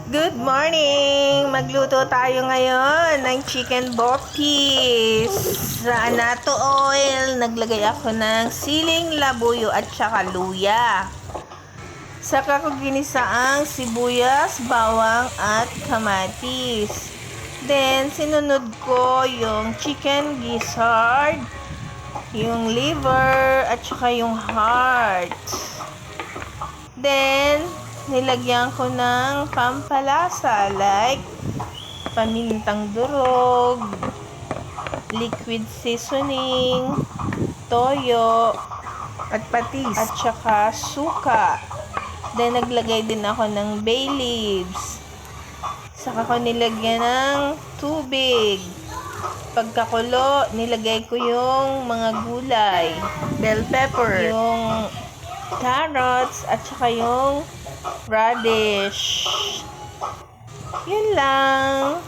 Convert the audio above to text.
Good morning! Magluto tayo ngayon ng chicken bokis. Sa anato oil, naglagay ako ng siling labuyo at saka luya. Saka ko ginisa ang sibuyas, bawang at kamatis. Then, sinunod ko yung chicken gizzard, yung liver, at saka yung heart. Then, nilagyan ko ng pampalasa like pamintang durog, liquid seasoning, toyo, at patis, at saka suka. Then, naglagay din ako ng bay leaves. Saka ko nilagyan ng tubig. Pagkakulo, nilagay ko yung mga gulay, bell pepper, yung carrots, at saka yung radish. Yun lang.